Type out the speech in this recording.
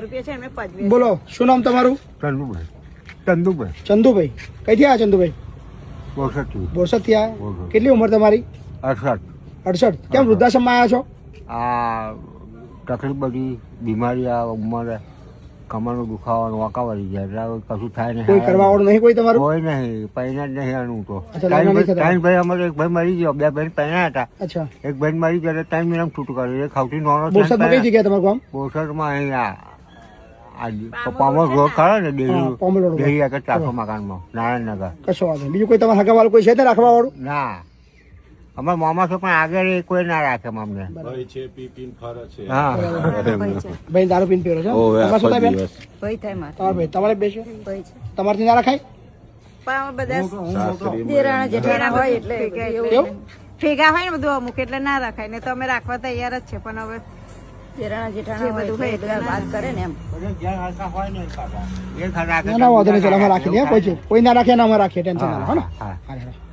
રૂપિયા છે એમને પજવે. બોલો શું નામ તમારું? ચંદુભાઈ ચંદુભાઈ. કઈથી આવ્યા ચંદુભાઈ? બોરસદ થી આવ્યા. કેટલી ઉંમર તમારી? 68. કેમ વૃદ્ધાશ્રમમાં આવ્યા છો? આ તકલીફ બધી બીમારી આ ઉંમરે કમરનો દુખાવાનો વાંકાવાળી જાય એટલે હવે કશું થાય નહીં. કોઈ કરવા વાળું નહીં કોઈ તમારું? કોઈ નહીં, પૈણા જ નહીં આનું તો. અચ્છા, લગ્ન નહીં થતા? ત્રણ ભાઈ અમારે એક ભાઈ મરી ગયો, બે ભાઈ પૈણા હતા. અચ્છા. એક ભાઈ મરી ગયો એટલે 3 મહિના છૂટું કર્યું. એક સૌથી નાનો બોરસદમાં કઈ જગ્યાએ તમારું ગામ? બોરસદમાં અહીંયા પામર રોડ ખરા ને હા, પામર રોડ. ડેરી આગળ 400 મકાનમાં નારાયણનગર. કશો વાંધો નહીં. બીજું કોઈ તમારા હગા વાળું કોઈ છે ને રાખવા વાળું? ના, અમારા મામા છે પણ આગળ એ કોઈ ના રાખે અમને. હા, ભાઈ દારૂ પીને પીરો છો? તમારે શું થાય બેન? ભાઈ થાય મારે. તમારે ભાઈ તમારે બેસ્યો ભાઈ છે. તમારથી ના રાખાય? પણ બધા દેરાણા જેઠાણા હોય એટલે કેવું? ભેગા હોય ને બધું અમુક એટલે ના રાખાય ને તો અમે રાખવા તૈયાર જ છે પણ હવે દેરાણા જેઠાણા બધું હોય એટલે વાત કરે ને એમ. ના ના વાંધો નહીં. ચાલો અમે રાખી દઈએ. કોઈ ના રાખે ના અમે રાખીએ. ટેન્શન ના લો. હો ને? હા. હા.